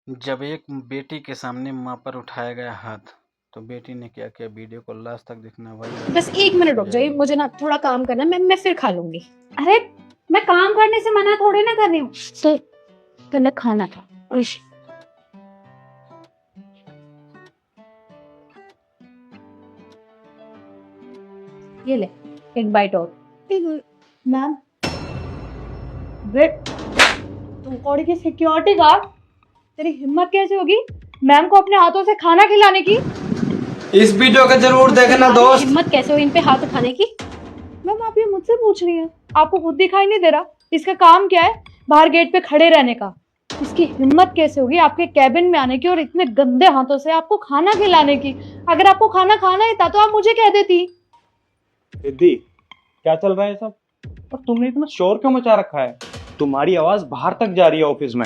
जब एक बेटी के सामने माँ पर उठाया गया हाथ, तो बेटी ने क्या किया, वीडियो को लास्ट तक देखना, वही बस 1 मिनट रुक जाइए, मुझे ना थोड़ा काम करना है, मैं फिर खा लूंगी। अरे मैं काम करने से मना थोड़ी ना कर रही हूँ, तो पहले खाना था। उश, ये ले एक बाइट और। मैम, वेट, तुम कौड़ी की सिक्योरिटी गार्ड, तेरी हिम्मत कैसे होगी मैम को अपने हाथों से खाना खिलाने की? इस वीडियो का जरूर देखना दोस्त। हिम्मत कैसे हुई इन पे हाथ उठाने की? मैम आप ये मुझसे पूछ रही हैं? आपको खुद दिखाई नहीं दे रहा इसका काम क्या है? बाहर गेट पे खड़े रहने का। इसकी हिम्मत कैसे होगी आपके कैबिन में आने की और इतने गंदे हाथों से आपको खाना खिलाने की? अगर आपको खाना खाना ही था तो आप मुझे कह देती। रिद्धि, क्या चल रहा है सब? और तुमने इतना शोर क्यों मचा रखा है? तुम्हारी आवाज बाहर तक जा रही है ऑफिस में।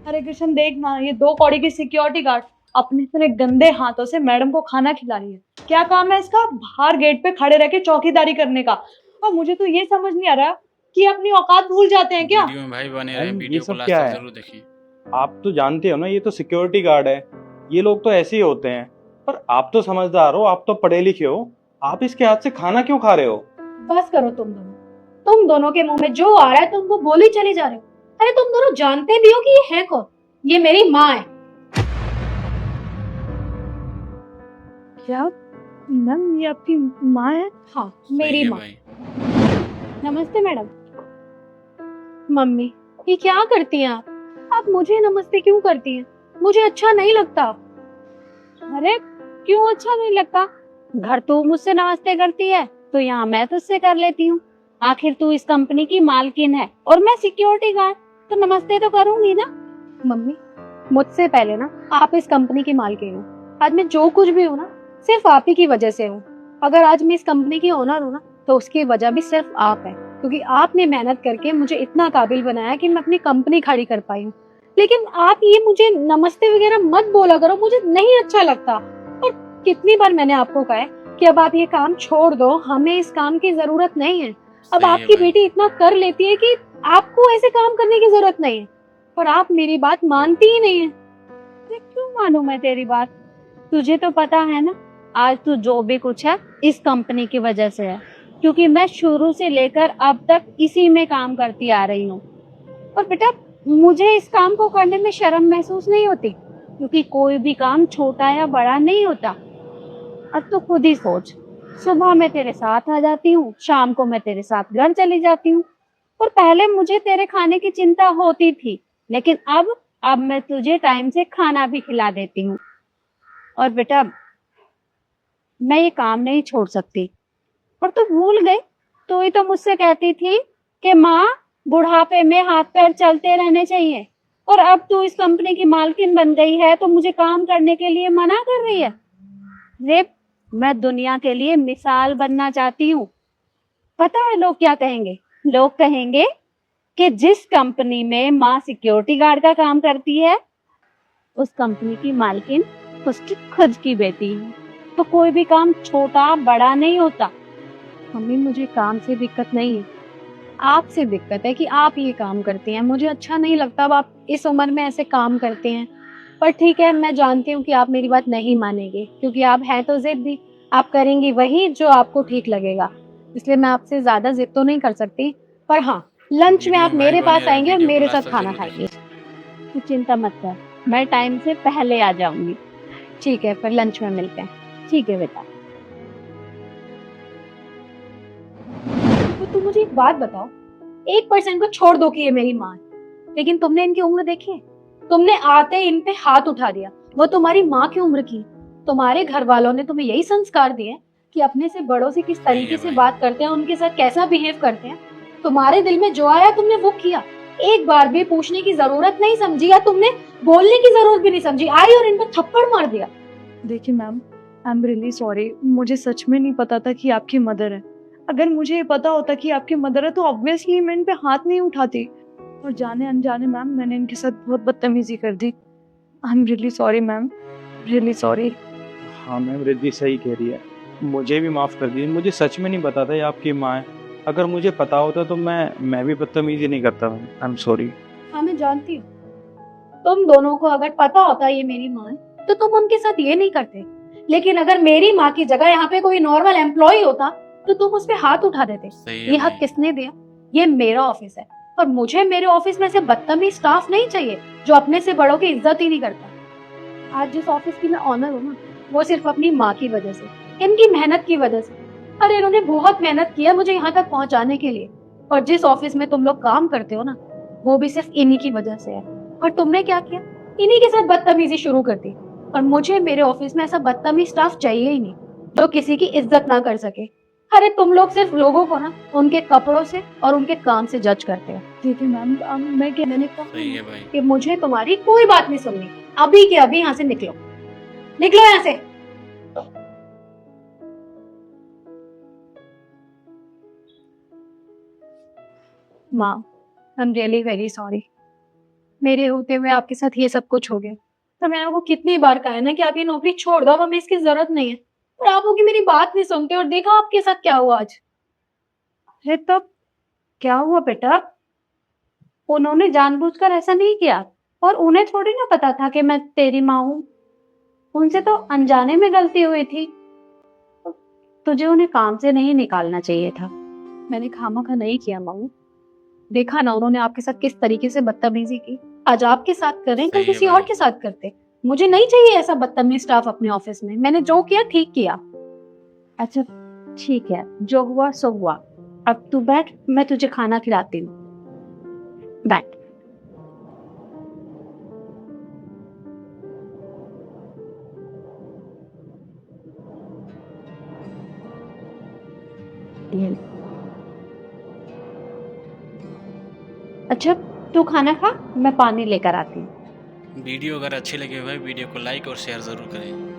अरे कृष्ण देख ना, ये 2 कौड़ी की सिक्योरिटी गार्ड अपने इतने गंदे हाथों से मैडम को खाना खिला रही है। क्या काम है इसका? बाहर गेट पे खड़े रह के चौकीदारी करने का। और मुझे तो ये समझ नहीं आ रहा कि अपनी औकात भूल जाते हैं क्या? वीडियो में भाई बने रहे, मैम, वीडियो ये को सब लास्ट क्या तक है? जरूर देखिए। आप तो जानते हो ना, ये तो सिक्योरिटी गार्ड है। ये लोग तो ऐसे ही होते हैं। पर आप तो समझदार हो, आप तो पढ़े लिखे हो। आप इसके हाथ से खाना क्यों खा रहे हो? बस करो तुम दोनों के मुंह में जो आ रहा है तुम वो बोली चले जा रहे हो। अरे तुम दोनों जानते भी हो कि ये है कौन? ये मेरी माँ है। क्या मैम, ये आपकी माँ है? हाँ, मेरी माँ। नमस्ते मैडम। मम्मी, ये क्या करती हैं आप मुझे नमस्ते क्यों करती हैं? मुझे अच्छा नहीं लगता। अरे क्यों अच्छा नहीं लगता? घर तू मुझसे नमस्ते करती है तो यहाँ मैं तुझसे कर लेती हूँ। आखिर तू इस कंपनी की मालकिन है और मैं सिक्योरिटी गार्ड, तो नमस्ते तो करूंगी ना। मम्मी, मुझसे पहले ना आप इस कंपनी की मालकिन हो। आज मैं जो कुछ भी हूँ ना सिर्फ आप ही की वजह से हूँ। अगर आज मैं इस कंपनी की ओनर हूँ ना तो उसकी वजह भी सिर्फ आप है, क्योंकि आपने मेहनत करके मुझे इतना काबिल बनाया कि मैं अपनी कंपनी खड़ी कर पाई हूँ। लेकिन आप ये मुझे नमस्ते वगैरह मत बोला करो, मुझे नहीं अच्छा लगता। और कितनी बार मैंने आपको कहा है कि अब आप ये काम छोड़ दो, हमें इस काम की जरूरत नहीं है। अब आपकी बेटी इतना कर लेती है कि आपको ऐसे काम करने की जरूरत नहीं है, पर आप मेरी बात मानती ही नहीं है। मैं क्यों मानूं मैं तेरी बात? तुझे तो पता है ना, आज तू जो भी कुछ है इस कंपनी की वजह से है, क्योंकि मैं शुरू से लेकर अब तक इसी में काम करती आ रही हूँ। और बेटा, मुझे इस काम को करने में शर्म महसूस नहीं होती, क्योंकि कोई भी काम छोटा या बड़ा नहीं होता। अब तो खुद ही सोच, सुबह मैं तेरे साथ आ जाती हूँ, शाम को मैं तेरे साथ घर चली जाती हूँ। और पहले मुझे तेरे खाने की चिंता होती थी, लेकिन अब मैं तुझे टाइम से खाना भी खिला देती हूँ। और बेटा, मैं ये काम नहीं छोड़ सकती। और तू भूल गई, तू ही तो मुझसे कहती थी कि माँ, बुढ़ापे में हाथ पैर चलते रहने चाहिए, और अब तू इस कंपनी की मालकिन बन गई है तो मुझे काम करने के लिए मना कर रही है। रे, मैं दुनिया के लिए मिसाल बनना चाहती हूँ। पता है लोग क्या कहेंगे? लोग कहेंगे कि जिस कंपनी में माँ सिक्योरिटी गार्ड का काम करती है उस कंपनी की मालकिन उसकी खुद की बेटी है। तो कोई भी काम छोटा बड़ा नहीं होता। मम्मी, मुझे काम से दिक्कत नहीं है, आपसे दिक्कत है कि आप ये काम करती हैं। मुझे अच्छा नहीं लगता अब आप इस उम्र में ऐसे काम करते हैं। पर ठीक है, मैं जानती हूँ कि आप मेरी बात नहीं मानेंगे, क्योंकि आप हैं तो जिद्दी। आप करेंगी वही जो आपको ठीक लगेगा, इसलिए मैं आपसे ज्यादा जिद तो नहीं कर सकती। पर हाँ, लंच में आप मेरे पास आएंगे और मेरे साथ खाना खाएंगे। तू चिंता मत कर, मैं टाइम से पहले आ जाऊंगी। ठीक है, फिर लंच में मिलते हैं। ठीक है बेटा। तो तुम मुझे एक बात बताओ, 1% को छोड़ दो कि ये मेरी माँ है, लेकिन तुमने इनकी उम्र देखी है? तुमने आते इन पे हाथ उठा दिया। वो तुम्हारी माँ की उम्र की। तुम्हारे घर वालों ने तुम्हें यही संस्कार दिए कि अपने से बड़ों से किस तरीके से बात करते हैं, उनके साथ कैसा बिहेव करते हैं। तुम्हारे दिल में जो आया तुमने वो किया। एक बार भी पूछने की जरूरत नहीं समझी, या तुमने बोलने की जरूरत भी नहीं समझी, आई और इन पर थप्पड़ मार दिया। देखिए ma'am, I am really sorry, मुझे सच में नहीं पता था कि आपकी मदर है। अगर मुझे ये पता होता कि आपकी मदर है तो ऑब्वियसली मैं इन पे हाथ नहीं उठाती। और जाने अनजाने मैम, मैंने इनके साथ बहुत बदतमीजी कर दी। I am really sorry ma'am, really sorry. हाँ मैम, रिद्धि सही कह रही है। मुझे भी माफ कर दीजिए, मुझे सच में नहीं पता था ये आपकी माँ है। अगर मुझे पता होता तो मैं भी बदतमीजी नहीं करता। Ma'am, I am sorry. हाँ मैं जानती हूँ, तुम दोनों को अगर पता होता ये मेरी माँ है तो तुम उनके साथ ये नहीं करते। लेकिन अगर मेरी माँ की जगह यहाँ पे कोई नॉर्मल एम्प्लॉय होता तो तुम उस पे हाथ उठा देते। ये हक किसने दिया? ये मेरा ऑफिस है और मुझे मेरे ऑफिस में से बदतमीज स्टाफ नहीं चाहिए जो अपने से बड़ों की इज्जत ही नहीं करता। आज जिस ऑफिस की मैं ऑनर हूँ ना, वो सिर्फ अपनी माँ की वजह से, इनकी मेहनत की वजह से। अरे इन्होंने बहुत मेहनत किया मुझे यहाँ तक पहुँचाने के लिए। और जिस ऑफिस में तुम लोग काम करते हो ना, वो भी सिर्फ इन्हीं की वजह से है। और तुमने क्या किया? इन्हीं के साथ बदतमीजी शुरू कर दी। और मुझे मेरे ऑफिस में ऐसा बदतमीज स्टाफ चाहिए ही नहीं जो किसी की इज्जत ना कर सके। अरे तुम लोग सिर्फ लोगों को ना उनके कपड़ों से और उनके काम से जज करते हो। देखिए मैम, मैंने कहा कि मुझे तुम्हारी कोई बात नहीं सुननी। अभी के अभी यहाँ से निकलो, निकलो यहाँ से। माँ, आई एम रियली वेरी सॉरी। मेरे होते हुए आपके साथ ये सब कुछ हो गया। तो मैंने आपको कितनी बार कहा है ना कि आप ये नौकरी छोड़ दो, अब हमें इसकी जरूरत नहीं है। पर आप होगी मेरी बात नहीं सुनते। और देखा आपके साथ क्या हुआ आज। अरे तब क्या हुआ बेटा? उन्होंने जानबूझकर ऐसा नहीं किया और उन्हें थोड़ी ना पता था कि मैं तेरी माँ हूँ। उनसे तो अनजाने में गलती हुई थी। तुझे उन्हें काम से नहीं निकालना चाहिए था। मैंने खामखा नहीं किया माँ। देखा ना उन्होंने आपके साथ किस तरीके से बदतमीजी की। आज आपके साथ करें कल किसी और के साथ करते। मुझे नहीं चाहिए ऐसा बदतमीज स्टाफ अपने ऑफिस में। मैंने जो किया ठीक किया। अच्छा ठीक है, जो हुआ सो हुआ। अब तू बैठ, मैं तुझे खाना खिलाती हूँ। बैठ। अच्छा तू खाना खा, मैं पानी लेकर आती हूँ। वीडियो अगर अच्छी लगी हो भाई, वीडियो को लाइक और शेयर ज़रूर करें।